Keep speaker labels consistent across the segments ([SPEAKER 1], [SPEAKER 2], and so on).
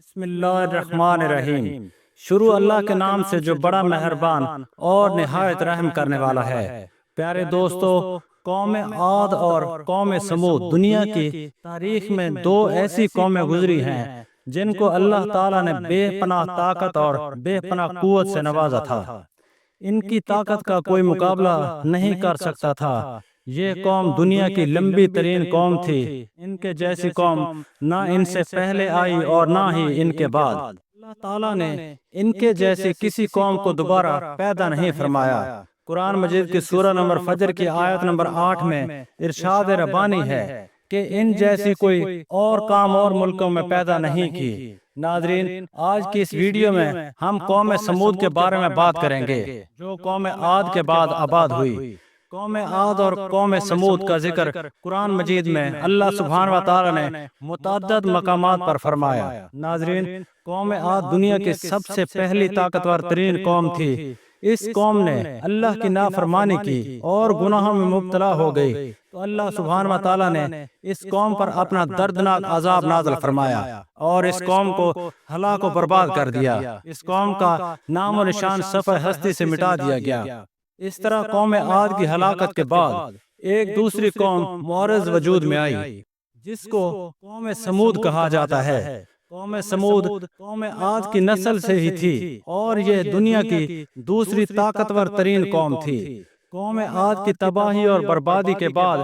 [SPEAKER 1] بسم اللہ الرحمن الرحیم۔ شروع اللہ کے نام سے جو بڑا مہربان اور نہایت رحم کرنے والا ہے۔ پیارے دوستو، قوم عاد اور قوم سمود دنیا کی تاریخ میں دو ایسی قومیں گزری ہیں جن کو اللہ تعالیٰ نے بے پناہ طاقت اور بے پناہ قوت سے نوازا تھا۔ ان کی طاقت کا کوئی مقابلہ نہیں کر سکتا تھا۔ یہ قوم دنیا کی لمبی ترین قوم تھی۔ ان کے جیسی قوم نہ ان سے پہلے آئی اور نہ ہی ان کے بعد۔ اللہ تعالیٰ نے ان کے جیسی کسی قوم کو دوبارہ پیدا نہیں فرمایا۔ قرآن مجید کی سورہ نمبر فجر کی آیت نمبر 8 میں ارشاد ربانی ہے کہ ان جیسی کوئی اور قوم اور ملکوں میں پیدا نہیں کی۔ ناظرین، آج کی اس ویڈیو میں ہم قوم سمود کے بارے میں بات کریں گے جو قوم عاد کے بعد آباد ہوئی۔ قوم عاد اور قوم سمود کا ذکر قرآن مجید میں اللہ سبحانہ و تعالی نے متعدد مقامات پر فرمایا۔ ناظرین، قوم عاد دنیا کی سب سے پہلی طاقتور ترین قوم تھی۔ اس قوم نے اللہ کی نافرمانی کی اور گناہوں میں مبتلا ہو گئی تو اللہ سبحانہ و تعالی نے اس قوم پر اپنا دردناک عذاب نازل فرمایا اور اس قوم کو ہلاک و برباد کر دیا۔ اس قوم کا نام و نشان صفحہ ہستی سے مٹا دیا گیا۔ اس طرح قوم عاد کی ہلاکت کے بعد ایک دوسری قوم معرض وجود میں آئی جس کو قوم سمود کہا جاتا ہے۔ قوم سمود قوم عاد کی نسل سے ہی تھی اور یہ دنیا کی دوسری طاقتور ترین قوم تھی۔ قوم عاد کی تباہی اور بربادی کے بعد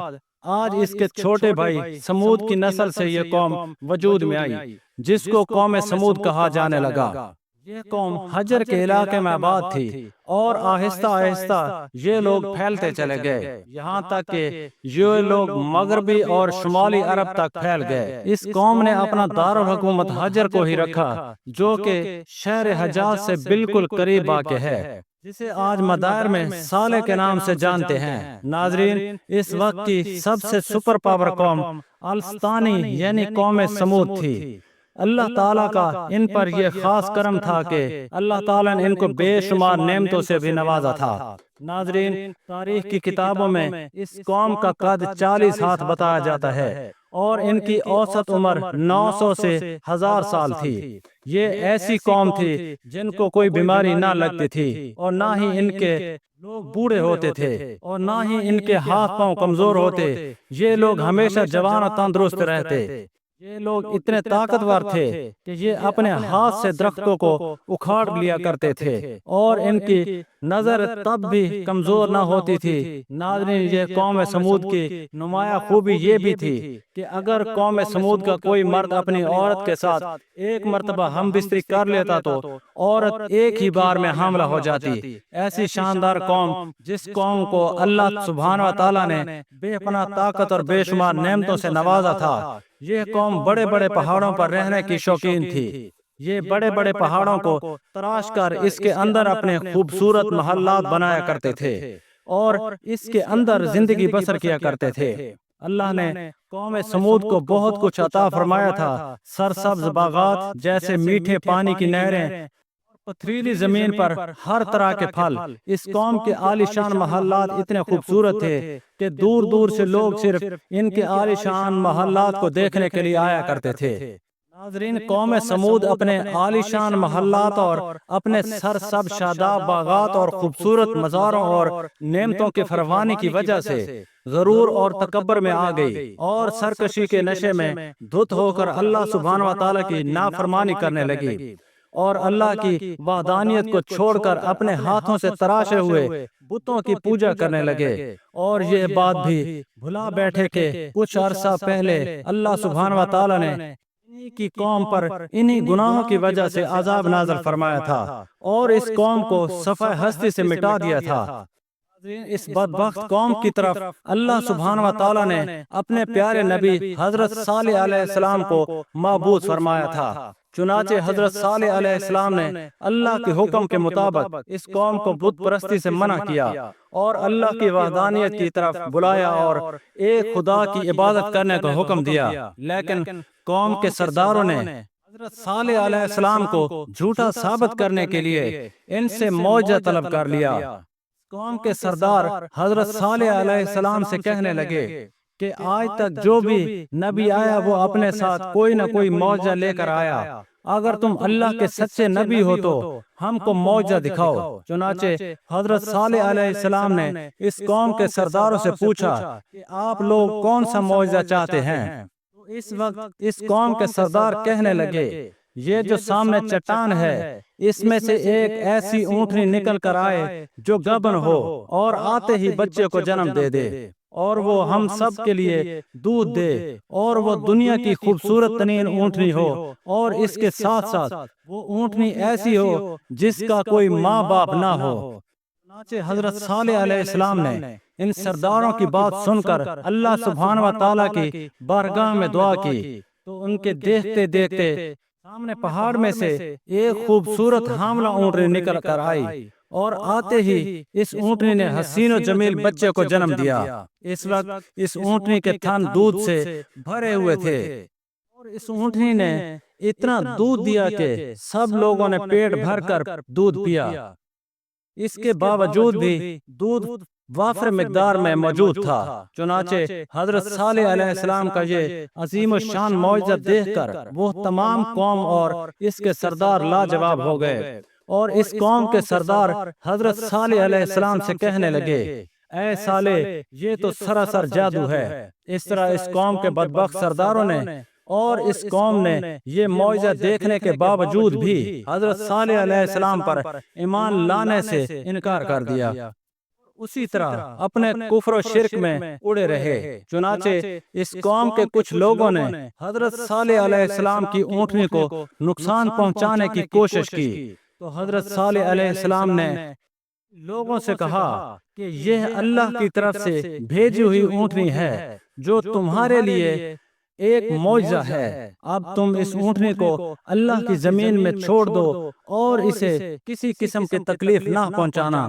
[SPEAKER 1] آج اس کے چھوٹے بھائی سمود کی نسل سے یہ قوم وجود میں آئی جس کو قوم سمود کہا جانے لگا۔ یہ قوم حجر کے علاقے میں آباد تھی اور آہستہ آہستہ یہ لوگ پھیلتے چلے گئے یہاں تک کہ یہ لوگ مغربی اور شمالی عرب تک پھیل گئے۔ اس قوم نے اپنا دارالحکومت حجر کو ہی رکھا جو کہ شہر حجاز سے بالکل قریب واقع ہے، جسے آج مدائر میں صالح کے نام سے جانتے ہیں۔ ناظرین، اس وقت کی سب سے سپر پاور قوم الستانی یعنی قوم سمود تھی۔ اللہ تعالیٰ کا ان پر یہ خاص کرم تھا کہ اللہ تعالیٰ نے ان کو بے شمار نعمتوں سے بھی نوازا تھا۔ ناظرین، تاریخ کی کتابوں میں اس قوم کا قد 40 ہاتھ بتایا جاتا ہے اور ان کی اوسط عمر 900 سے 1000 سال تھی۔ یہ ایسی قوم تھی جن کو کوئی بیماری نہ لگتی تھی اور نہ ہی ان کے لوگ بوڑھے ہوتے تھے اور نہ ہی ان کے ہاتھ پاؤں کمزور ہوتے۔ یہ لوگ ہمیشہ جوان اور تندرست رہتے۔ یہ لوگ اتنے طاقتور تھے کہ یہ اپنے ہاتھ سے درختوں کو اکھاڑ لیا کرتے تھے اور ان کی نظر تب بھی کمزور نہ ہوتی تھی۔ ناظرین، یہ قوم سمود کی نمایاں خوبی یہ بھی تھی کہ اگر قوم سمود کا کوئی مرد اپنی عورت کے ساتھ ایک مرتبہ ہم بستری کر لیتا تو عورت ایک ہی بار میں حاملہ ہو جاتی۔ ایسی شاندار قوم جس قوم کو اللہ سبحانہ و تعالیٰ نے بے پناہ طاقت اور بے شمار نعمتوں سے نوازا تھا۔ یہ قوم بڑے بڑے پہاڑوں پر رہنے کی شوقین تھی۔ یہ بڑے بڑے پہاڑوں کو تراش کر اس کے اندر اپنے خوبصورت محلات بنایا کرتے تھے اور اس کے اندر زندگی بسر کیا کرتے تھے۔ اللہ نے قوم سمود کو بہت کچھ عطا فرمایا تھا، سرسبز باغات جیسے میٹھے پانی کی نہریں، پتھریلی زمین پر ہر طرح کے پھل۔ اس قوم کے عالیشان محلات اتنے خوبصورت تھے کہ دور دور سے لوگ صرف ان کے عالیشان محلات کو دیکھنے کے لیے آیا کرتے تھے۔ ناظرین، قوم سمود اپنے عالیشان محلات اور اپنے سرسبز شاداب باغات اور خوبصورت مزاروں اور نعمتوں کی فراوانی کی وجہ سے غرور اور تکبر میں آ گئی اور سرکشی کے نشے میں دھت ہو کر اللہ سبحانہ و تعالیٰ کی نافرمانی کرنے لگی اور اللہ کی وحدانیت کو چھوڑ کر اپنے ہاتھوں سے تراشے ہوئے بتوں کی پوجا کرنے لگے۔ اور یہ بات بھی بھلا بیٹھے کہ کچھ عرصہ پہلے اللہ سبحانہ و تعالیٰ نے انہی کی قوم پر انہی گناہوں کی وجہ سے عذاب نازل فرمایا تھا اور اس قوم کو صفحہ ہستی سے مٹا دیا تھا۔ اس بدبخت قوم کی طرف اللہ سبحانہ و تعالیٰ نے اپنے پیارے نبی حضرت صالح علیہ السلام کو مبعوث فرمایا تھا۔ چنانچہ حضرت صالح علیہ السلام نے اللہ کے حکم کے مطابق اس قوم کو بت پرستی سے منع کیا اور اللہ کی وحدانیت کی طرف بلایا اور ایک خدا کی عبادت کرنے کا حکم دیا۔ لیکن قوم کے سرداروں نے حضرت صالح علیہ السلام کو جھوٹا ثابت کرنے کے لیے ان سے معجزہ طلب کر لیا۔ قوم کے سردار حضرت صالح علیہ السلام سے کہنے لگے کہ آج تک جو بھی نبی آیا وہ اپنے ساتھ کوئی نہ کوئی معجزہ لے کر آیا اگر تم اللہ کے سچے نبی ہو تو ہم کو معجزہ دکھاؤ۔ چنانچہ حضرت صالح علیہ السلام نے اس قوم کے سرداروں سے پوچھا کہ آپ لوگ کون سا معجزہ چاہتے ہیں؟ تو اس وقت اس قوم کے سردار کہنے لگے، یہ جو سامنے چٹان ہے اس میں سے ایک ایسی اونٹنی نکل کر آئے جو گبن ہو اور آتے ہی بچے کو جنم دے دے، اور وہ ہم سب کے لیے دودھ دے، اور وہ دنیا کی خوبصورت ترین اونٹنی ہو، اور اس کے ساتھ ساتھ وہ اونٹنی ایسی ہو جس کا کوئی ماں باپ نہ ہو۔ چنانچہ حضرت صالح علیہ السلام نے ان سرداروں کی بات سن کر اللہ سبحانہ و تعالیٰ کی بارگاہ میں دعا کی، تو ان کے دیکھتے دیکھتے سامنے پہاڑ میں سے ایک خوبصورت حاملہ اونٹنی نکل کر آئی، اور آتے ہی اس اونٹنی نے حسین و جمیل بچے کو جنم دیا۔ اس وقت اس اونٹنی کے تھن دودھ سے بھرے ہوئے تھے، اور اس اونٹنی نے اتنا دودھ دیا کہ سب لوگوں نے پیٹ بھر کر دودھ پیا۔ اس کے باوجود بھی دودھ وافر مقدار میں موجود تھا۔ چنانچہ حضرت صالح علیہ السلام کا یہ عظیم الشان معجزہ دیکھ کر وہ تمام قوم اور اس کے سردار لاجواب ہو گئے، اور اس قوم کے سردار حضرت صالح علیہ السلام سے کہنے لگے، اے صالح، یہ تو سراسر جادو ہے۔ اس طرح اس قوم کے بدبخت سرداروں نے اور اس قوم نے یہ معجزہ دیکھنے کے باوجود بھی حضرت صالح علیہ السلام پر ایمان لانے سے انکار کر دیا، اسی طرح اپنے کفر و شرک میں اڑے رہے۔ چنانچہ اس قوم کے کچھ لوگوں نے حضرت صالح علیہ السلام کی اونٹنی کو نقصان پہنچانے کی کوشش کی، تو حضرت صالح علیہ السلام نے لوگوں سے کہا کہ یہ اللہ کی طرف سے بھیجی ہوئی اونٹنی ہے جو تمہارے لیے ایک معجزہ ہے۔ اب تم اس اونٹنی کو اللہ کی زمین میں چھوڑ دو اور اسے کسی قسم کی تکلیف نہ پہنچانا،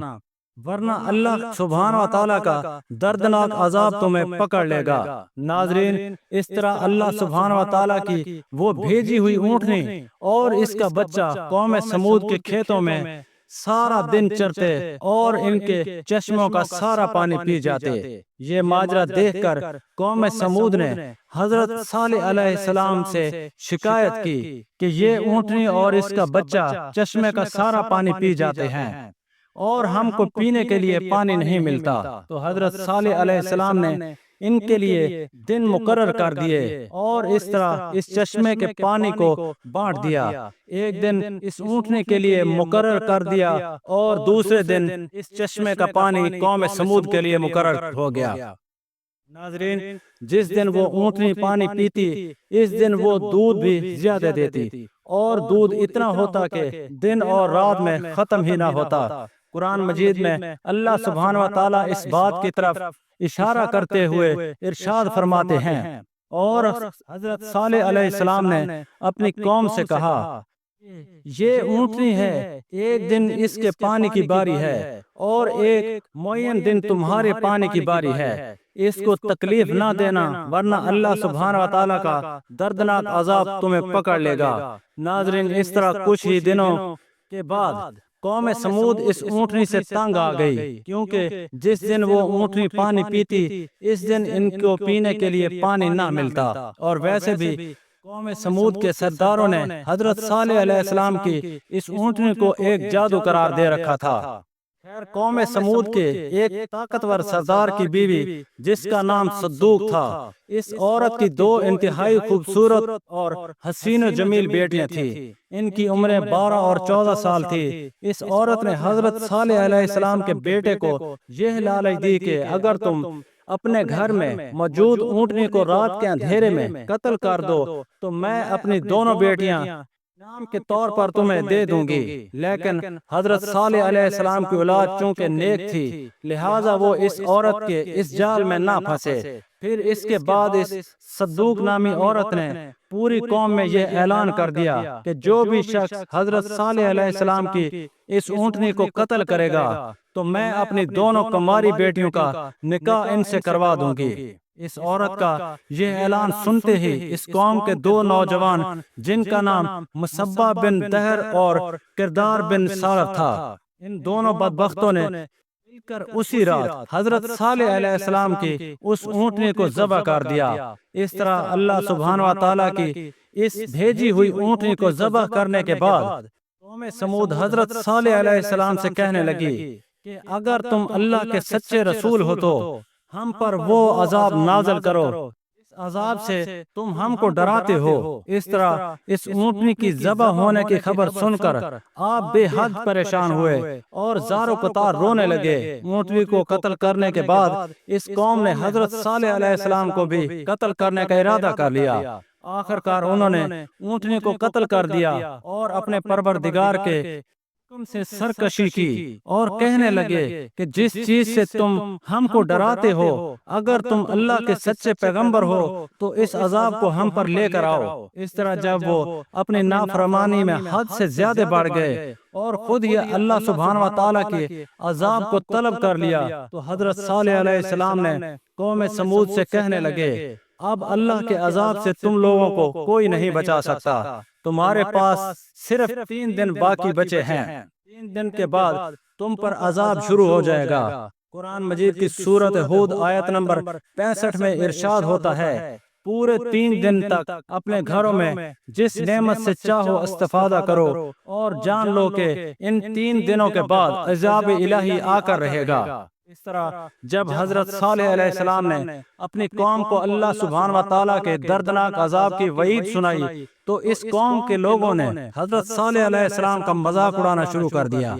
[SPEAKER 1] ورنہ اللہ سبحانہ و تعالیٰ کا دردناک عذاب تمہیں پکڑ لے گا۔ ناظرین، اس طرح اللہ سبحانہ و تعالیٰ کی وہ بھیجی ہوئی اونٹنی اور اس کا بچہ قوم سمود کے کھیتوں میں سارا دن چرتے اور ان کے چشموں کا سارا پانی پی جاتے۔ یہ ماجرا دیکھ کر قوم سمود نے حضرت صالح علیہ السلام سے شکایت کی کہ یہ اونٹنی اور اس کا بچہ چشمے کا سارا پانی پی جاتے ہیں اور ہم کو پینے کے لیے پانی نہیں ملتا۔ تو حضرت صالح علیہ السلام نے ان کے لیے دن مقرر کر دیے اور اس طرح اس چشمے کے پانی کو بانٹ دیا۔ ایک دن اس اونٹنی کے لیے مقرر کر دیا اور دوسرے دن اس چشمے کا پانی قوم سمود کے لیے مقرر ہو گیا۔ ناظرین، جس دن وہ اونٹنی پانی پیتی اس دن وہ دودھ بھی زیادہ دیتی، اور دودھ اتنا ہوتا کہ دن اور رات میں ختم ہی نہ ہوتا۔ قرآن مجید میں اللہ سبحانہ و تعالیٰ اس بات کی طرف اشارہ کرتے ہوئے ارشاد فرماتے ہیں، اور حضرت صالح علیہ السلام نے اپنی قوم سے کہا، یہ اونٹنی ہے، ایک دن اس کے پانی کی باری ہے اور ایک معین دن تمہارے پانی کی باری ہے، اس کو تکلیف نہ دینا ورنہ اللہ سبحانہ و تعالیٰ کا دردناک عذاب تمہیں پکڑ لے گا۔ ناظرین، اس طرح کچھ ہی دنوں کے بعد قوم سمود اس اونٹنی سے تنگ آ گئی، کیونکہ جس دن وہ اونٹنی پانی پیتی اس دن ان کو پینے کے لیے پانی نہ ملتا، اور ویسے بھی قوم سمود کے سرداروں نے حضرت صالح علیہ السلام کی اس اونٹنی کو ایک جادو قرار دے رکھا تھا۔ خیر، قوم سمود کے ایک طاقتور سردار کی بیوی جس کا نام صدوق تھا، اس عورت کی دو انتہائی خوبصورت اور حسین و جمیل بیٹیاں تھیں۔ ان کی عمریں 12 اور 14 سال تھی۔ اس عورت نے حضرت صالح علیہ السلام کے بیٹے کو یہ لالچ دی کہ اگر تم اپنے گھر میں موجود اونٹنی کو رات کے اندھیرے میں قتل کر دو تو میں اپنی دونوں بیٹیاں انعام کے طور پر تمہیں دے دوں گی۔ لیکن حضرت صالح علیہ السلام کی اولاد چونکہ نیک تھی، لہٰذا وہ اس عورت کے اس جال میں نہ پھنسے۔ پھر اس کے بعد اس صدوق نامی عورت نے پوری قوم میں یہ اعلان کر دیا کہ جو بھی شخص حضرت صالح علیہ السلام کی اس اونٹنی کو قتل کرے گا تو میں اپنی دونوں کماری بیٹیوں کا نکاح ان سے کروا دوں گی۔ اس عورت کا یہ اعلان سنتے ہی اس قوم کے دو نوجوان جن کا نام مصبہ بن دہر اور کردار بن سالر تھا، ان دونوں بدبختوں نے کر اسی رات حضرت صالح علیہ السلام کی اس اونٹنی کو ذبح کر دیا۔ اس طرح اللہ سبحانہ و تعالیٰ کی اس بھیجی ہوئی اونٹنی کو ذبح کرنے کے بعد قوم سمود حضرت صالح علیہ السلام سے کہنے لگی کہ اگر تم اللہ کے سچے رسول ہو تو ہم پر وہ عذاب نازل کرو، اس عذاب سے تم ہم کو ڈراتے ہو۔ اس طرح اس اونٹنی کی ذبح ہونے کی خبر سن کر آپ بے حد پریشان ہوئے اور زارو قطار رونے لگے۔ اونٹنی کو قتل کرنے کے بعد اس قوم نے حضرت صالح علیہ السلام کو بھی قتل کرنے کا ارادہ کر لیا۔ آخر کار انہوں نے اونٹنی کو قتل کر دیا اور اپنے پروردگار کے حکم سے سرکشی کی اور کہنے لگے کہ جس چیز سے تم ہم کو ڈراتے ہو، اگر تم اللہ کے سچے پیغمبر ہو تو اس عذاب کو ہم پر لے کر آؤ۔ اس طرح جب وہ اپنی نافرمانی میں حد سے زیادہ بڑھ گئے اور خود ہی اللہ سبحانہ و تعالیٰ کے عذاب کو طلب کر لیا تو حضرت صالح علیہ السلام نے قوم سمود سے کہنے لگے اب اللہ کے عذاب سے تم لوگوں کو کوئی نہیں بچا سکتا، تمہارے پاس صرف 3 دن باقی بچے ہیں، 3 دن کے بعد تم پر عذاب شروع ہو جائے گا۔ قرآن مجید کی سورۃ ہود آیت نمبر 65 میں ارشاد ہوتا ہے پورے 3 دن تک اپنے گھروں میں جس نعمت سے چاہو استفادہ کرو اور جان لو کہ ان 3 دنوں کے بعد عذاب الہی آ کر رہے گا۔ اس طرح جب حضرت صالح علیہ السلام نے اپنی قوم کو اللہ سبحانہ و تعالیٰ کے دردناک عذاب کی وعید سنائی تو اس قوم کے لوگوں نے حضرت صالح علیہ السلام کا مذاق اڑانا شروع کر دیا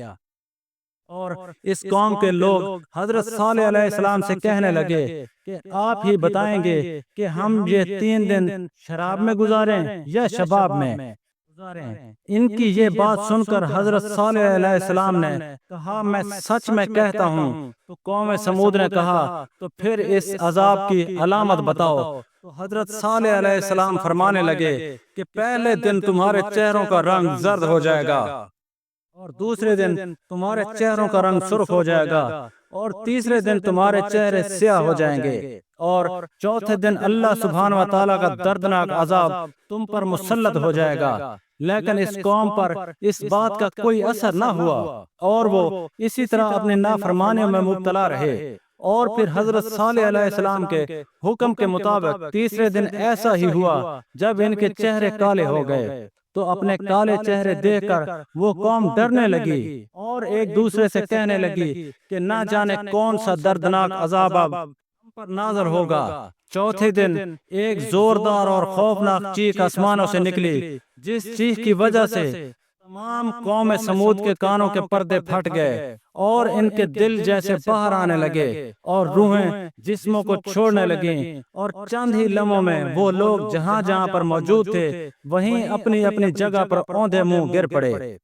[SPEAKER 1] اور اس قوم کے لوگ حضرت صالح علیہ السلام سے کہنے لگے کہ آپ ہی بتائیں گے کہ ہم یہ 3 دن شراب میں گزاریں یا شباب میں گزاریں۔ ان کی یہ بات سن کر حضرت صالح علیہ السلام نے کہا میں سچ میں کہتا ہوں۔ تو قوم سمود نے کہا تو پھر اس عذاب کی علامت بتاؤ۔ تو حضرت صالح علیہ السلام فرمانے لگے کہ پہلے دن تمہارے چہروں کا رنگ زرد ہو جائے گا اور دوسرے دن تمہارے چہروں کا رنگ سرخ ہو جائے گا اور تیسرے دن تمہارے چہرے سیاہ ہو جائیں گے اور چوتھے دن اللہ سبحانہ و تعالیٰ کا دردناک عذاب تم پر مسلط ہو جائے گا۔ لیکن اس قوم پر اس بات کا کوئی اثر نہ ہوا اور وہ اسی طرح اپنے نافرمانیوں میں مبتلا رہے۔ اور پھر حضرت صالح علیہ السلام کے حکم کے مطابق تیسرے دن ایسا ہی ہوا جب ان کے چہرے کالے ہو گئے تو اپنے کالے چہرے دیکھ کر وہ قوم ڈرنے لگی اور ایک دوسرے سے کہنے لگی کہ نہ جانے کون سا دردناک عذاب اب ہم پر نازل ہوگا۔ چوتھے دن ایک زوردار اور خوفناک چیخ آسمانوں سے نکلی جس چیخ کی وجہ سے تمام قوم سمود کے کانوں کے پردے پھٹ گئے اور ان کے دل جیسے باہر آنے لگے اور روحیں جسموں کو چھوڑنے لگیں اور چند ہی لمحوں میں وہ لوگ جہاں جہاں پر موجود تھے وہیں اپنی اپنی جگہ پر اوندھے منہ گر پڑے،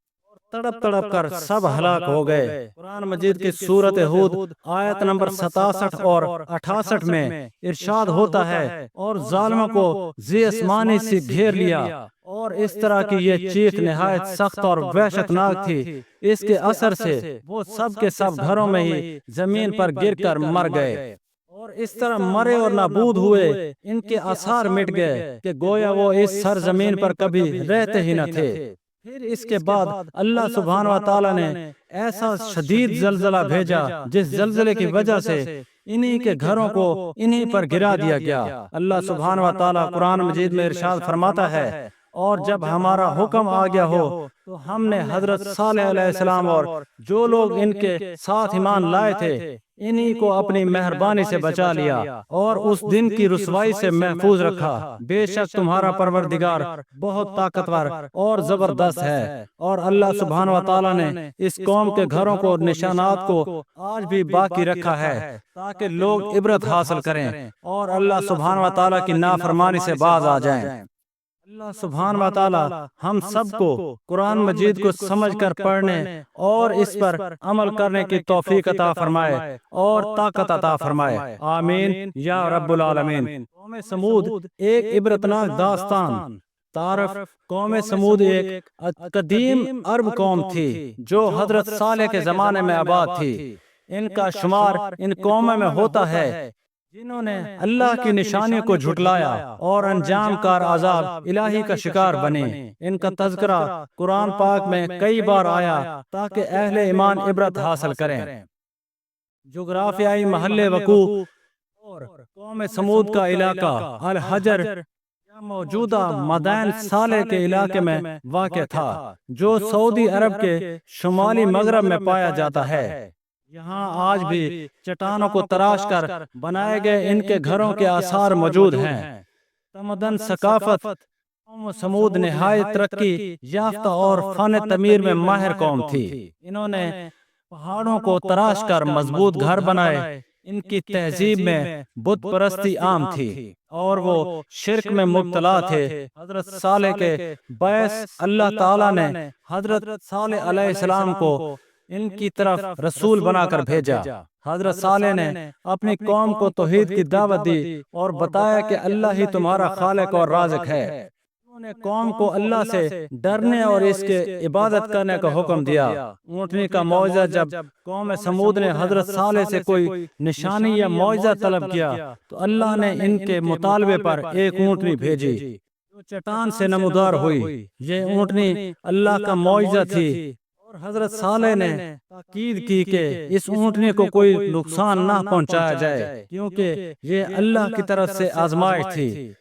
[SPEAKER 1] تڑپ تڑپ کر سب ہلاک ہو گئے۔ قرآن مجید کی سورۃ ہود آیت نمبر 67 اور 68 میں ارشاد ہوتا ہے اور ظالموں کو ذی آسمانی سے گھیر لیا اور اس طرح کی یہ چیخ نہایت سخت اور وحشتناک تھی، اس کے اثر سے وہ سب کے سب گھروں میں ہی زمین پر گر کر مر گئے اور اس طرح مرے اور نابود ہوئے، ان کے آثار مٹ گئے کہ گویا وہ اس سرزمین پر کبھی رہتے ہی نہ تھے۔ پھر اس کے بعد اللہ سبحانہ و تعالیٰ نے ایسا شدید زلزلہ بھیجا جس زلزلے کی وجہ سے انہی کے گھروں کو انہی پر گرا دیا گیا۔ اللہ سبحانہ و تعالیٰ قرآن مجید میں ارشاد فرماتا ہے اور جب ہمارا حکم آ گیا ہو تو ہم نے حضرت صالح علیہ السلام اور جو لوگ ان کے ساتھ ایمان لائے تھے انہی کو اپنی مہربانی سے بچا لیا اور اس دن کی رسوائی سے محفوظ رکھا۔ بے شک تمہارا پروردگار بہت طاقتور اور زبردست ہے۔ اور اللہ سبحانہ و تعالیٰ نے اس قوم کے گھروں کو نشانات کو آج بھی باقی رکھا ہے تاکہ لوگ عبرت حاصل کریں اور اللہ سبحانہ و تعالیٰ کی نافرمانی سے باز آ جائیں۔ اللہ سبحانہ و تعالیٰ ہم سب کو قرآن مجید کو سمجھ کر پڑھنے اور اس پر عمل کرنے کی توفیق عطا فرمائے اور طاقت عطا فرمائے، آمین یا رب العالمین۔ قوم سمود ایک عبرتناک داستان۔ تعارف: قوم سمود ایک قدیم عرب قوم تھی جو حضرت صالح کے زمانے میں آباد تھی۔ ان کا شمار ان قوموں میں ہوتا ہے جنہوں نے اللہ کی نشانی کو جھٹلایا اور انجام کار عذاب الہی کا شکار بنے۔ ان کا تذکرہ قرآن پاک میں کئی بار آیا تاکہ اہل ایمان عبرت حاصل کریں۔ جغرافیائی محل وقوع اور قوم سمود کا علاقہ الحجر موجودہ مدائن صالح کے علاقے میں واقع تھا، جو سعودی عرب کے شمالی مغرب میں پایا جاتا ہے۔ یہاں آج بھی چٹانوں کو تراش کر بنائے گئے ان کے گھروں کے آثار موجود ہیں۔ تمدن ثقافت قوم سمود نہایت ترقی یافتہ اور فن تعمیر میں ماہر قوم تھی۔ انہوں نے پہاڑوں کو تراش کر مضبوط گھر بنائے۔ ان کی تہذیب میں بت پرستی عام تھی اور وہ شرک میں مبتلا تھے۔ حضرت صالح کے باعث اللہ تعالیٰ نے حضرت صالح علیہ السلام کو ان کی طرف رسول بنا کر بھیجا۔ حضرت صالح نے اپنی قوم کو توحید کی دعوت دی اور بتایا کہ اللہ ہی تمہارا خالق اور رازق ہے۔ انہوں نے قوم کو اللہ سے ڈرنے اور اس کے عبادت کرنے کا حکم دیا۔ اونٹنی کا معجزہ جب قوم سمود نے حضرت صالح سے کوئی نشانی یا معجزہ طلب کیا تو اللہ نے ان کے مطالبے پر ایک اونٹنی بھیجی جو چٹان سے نمودار ہوئی۔ یہ اونٹنی اللہ کا معجزہ تھی اور حضرت صالح نے تاکید کی کہ اس اونٹنی کو کوئی نقصان نہ پہنچایا جائے، کیونکہ یہ اللہ کی طرف سے آزمائش تھی۔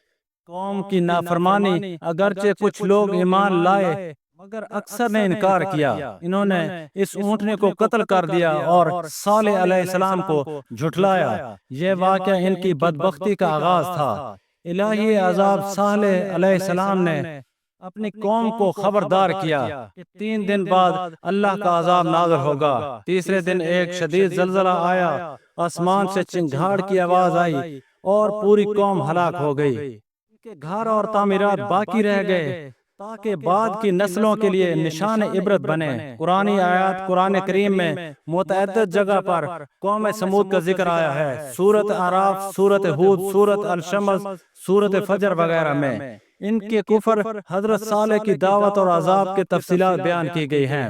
[SPEAKER 1] قوم کی نافرمانی اگرچہ کچھ لوگ ایمان لائے مگر اکثر نے انکار کیا۔ انہوں نے اس اونٹنی کو قتل کر دیا اور صالح علیہ السلام کو جھٹلایا۔ یہ واقعہ ان کی بدبختی کا آغاز تھا۔ الہی عذاب صالح علیہ السلام نے اپنی قوم کو خبردار کیا کہ 3 دن بعد اللہ کا عذاب نازل ہوگا۔ تیسرے دن ایک شدید زلزلہ آیا، آسمان سے چنگھاڑ کی آواز آئی اور پوری قوم ہلاک ہو گئی۔ کے گھر اور تعمیرات باقی رہ گئے تاکہ بعد کی نسلوں کے لیے نشان عبرت بنے۔ قرآنی آیات قرآن کریم میں متعدد جگہ پر قوم سمود کا ذکر آیا ہے۔ سورۃ اعراف، سورۃ ہود، سورۃ الشمس، سورۃ فجر وغیرہ میں ان کے کفر، حضرت صالح کی دعوت اور عذاب کی تفصیلات بیان کی گئی ہیں۔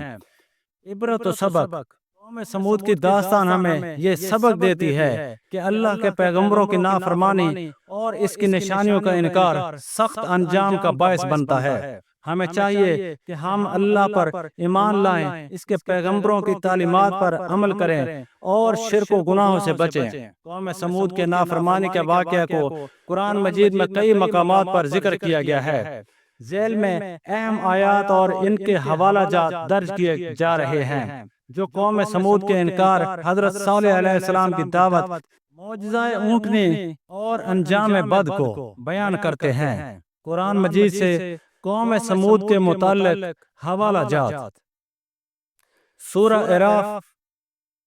[SPEAKER 1] عبرت و سبق قوم سمود کی داستان ہمیں یہ سبق دیتی ہے کہ اللہ کے پیغمبروں کی نافرمانی اور اس کی نشانیوں کا انکار سخت انجام کا باعث بنتا ہے۔ ہمیں چاہیے کہ ہم اللہ پر ایمان لائیں، اس کے پیغمبروں کی تعلیمات پر عمل کریں اور شرک و گناہوں سے بچیں۔ قوم سمود کے نافرمانی کے واقعہ کو قرآن مجید میں کئی مقامات پر ذکر کیا گیا ہے۔ ذیل میں اہم آیات اور ان کے حوالہ جات درج کیے جا رہے ہیں جو قوم سمود کے انکار، حضرت صالح علیہ السلام کی دعوت، معجزہ اونٹنی اور انجام بد کو بیان کرتے ہیں۔ قرآن مجید سے قوم سمود کے متعلق حوالہ جات: سورہ اعراف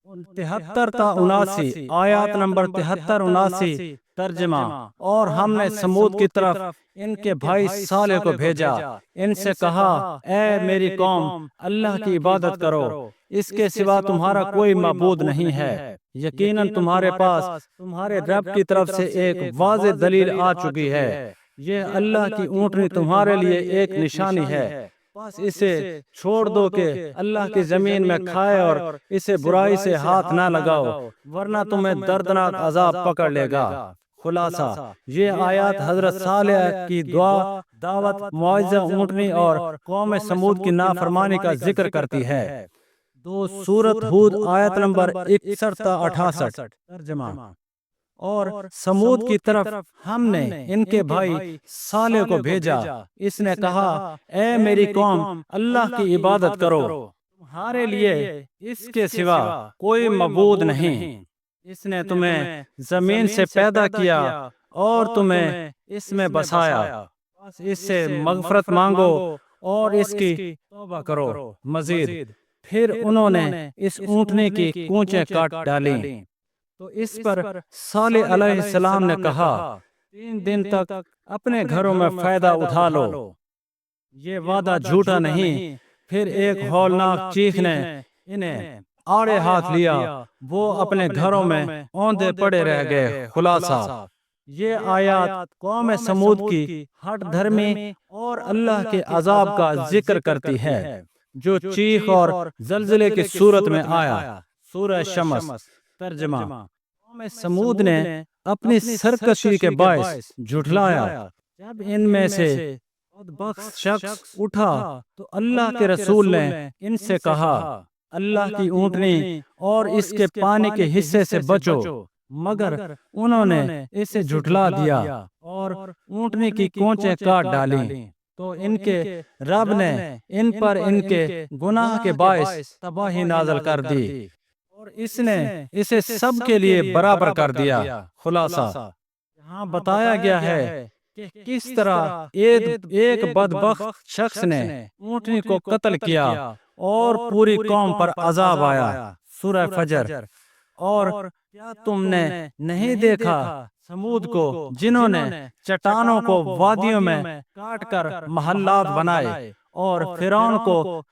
[SPEAKER 1] 73 تا 79، آیات نمبر 73-79 ترجمہ: اور ہم نے سمود کی طرف ان کے بھائی صالح کو بھیجا، ان سے کہا اے میری قوم، اللہ کی عبادت کرو، اس کے سوا تمہارا کوئی معبود نہیں ہے۔ یقیناً تمہارے پاس تمہارے رب کی طرف سے ایک واضح دلیل آ چکی ہے۔ یہ اللہ کی اونٹنی تمہارے لیے ایک نشانی ہے، بس اسے چھوڑ دو کہ اللہ کی زمین میں کھائے اور اسے برائی سے ہاتھ نہ لگاؤ، ورنہ تمہیں دردناک عذاب پکڑ لے گا۔ خلاصہ: یہ آیات حضرت صالح کی دعا، دعوت، معجزہ اونٹنی اور قوم سمود کی نافرمانی کا ذکر کرتی ہے۔ سورۃ ہود آیت نمبر 61 تا 68 ترجمہ: اور سمود کی طرف ہم نے ان کے بھائی صالح کو بھیجا، اس نے کہا اے میری قوم، اللہ کی عبادت کرو، تمہارے لیے اس کے سوا کوئی معبود نہیں۔ اس نے تمہیں زمین سے پیدا کیا اور تمہیں اس میں بسایا، بس اس سے مغفرت مانگو اور اس کی توبہ کرو۔ مزید پھر انہوں نے اس اونٹنے کی کونچیں کاٹ ڈالیں تو اس پر صالح علیہ السلام نے کہا 3 دن تک اپنے گھروں میں فائدہ اٹھا لو، یہ وعدہ جھوٹا نہیں۔ پھر ایک ہولناک چیخ نے انہیں آڑے ہاتھ لیا، وہ اپنے گھروں میں اوندے پڑے رہ گئے۔ خلاصہ: یہ آیات قوم سمود کی ہٹ دھرمی اور اللہ کے عذاب کا ذکر کرتی ہے جو چیخ اور زلزلے کی صورت میں آیا۔ سورہ شمس ترجمہ: قوم سمود نے اپنی سرکشی کے باعث جھٹلایا۔ جب ان میں سے بدبخت شخص اٹھا تو اللہ کے رسول نے ان سے کہا اللہ کی اونٹنی اور اس کے پانی کے حصے سے بچو، مگر انہوں نے اسے جھٹلا دیا اور اونٹنی کی کونچیں کاٹ ڈالیں، تو ان کے رب نے ان پر ان کے گناہ کے باعث تباہی نازل کر دی، اور اس نے اسے سب کے لیے برابر کر دیا۔ خلاصہ یہاں بتایا گیا ہے کہ کس طرح ایک بدبخت شخص نے اونٹنی کو قتل کیا اور پوری قوم پر عذاب آیا۔ سورہ فجر۔ اور کیا تم نے نہیں دیکھا سمود کو، جنہوں نے چٹانوں کو وادیوں میں کاٹ کر محلات بنائے، اور فرعون کو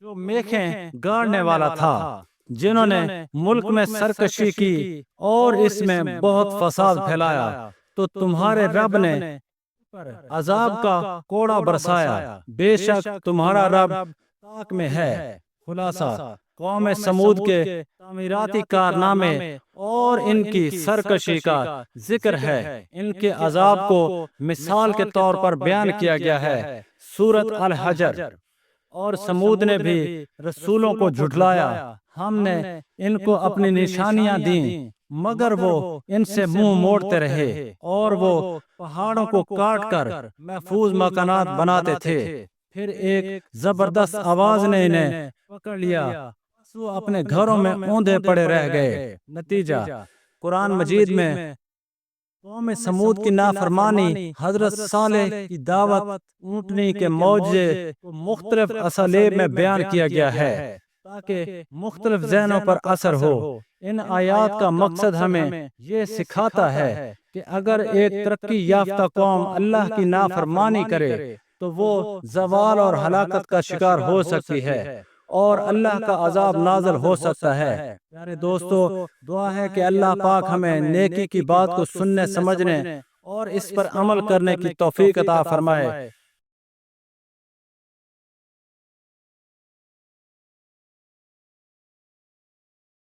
[SPEAKER 1] جو میخیں گاڑنے والا تھا، جنہوں نے ملک میں سرکشی کی اور اس میں بہت فساد پھیلایا، تو تمہارے رب نے عذاب کا کوڑا برسایا، بے شک تمہارا رب طاق میں ہے۔ خلاصہ قوم سمود کے تعمیراتی کارنامے اور ان کی سرکشی کا ذکر ہے۔ ان کے عذاب کو مثال کے طور پر بیان کیا گیا ہے سورۃ الحجر۔ اور سمود نے بھی رسولوں کو جھٹلایا، ہم نے ان کو اپنی نشانیاں دیں، مگر وہ ان سے منہ موڑتے رہے، اور وہ پہاڑوں کو کاٹ کر محفوظ مکانات بناتے تھے۔ پھر ایک زبردست آواز نے انہیں پکڑ لیا، وہ اپنے گھروں میں اوندھے پڑے رہ گئے۔ نتیجہ قرآن مجید میں قوم سمود کی نافرمانی، حضرت صالح کی دعوت، اونٹنی کے معجزے کو مختلف اسالیب میں بیان کیا گیا ہے تاکہ مختلف ذہنوں پر اثر ہو۔ ان آیات کا مقصد ہمیں یہ سکھاتا ہے کہ اگر ایک ترقی یافتہ قوم اللہ کی نافرمانی کرے تو وہ زوال اور ہلاکت کا شکار ہو سکتی ہے، اور اللہ کا عذاب نازل ہو سکتا ہے۔ پیارے دوستو، دعا ہے کہ اللہ پاک ہمیں نیکی کی بات کو سننے، سمجھنے اور اس پر عمل کرنے کی توفیق عطا فرمائے۔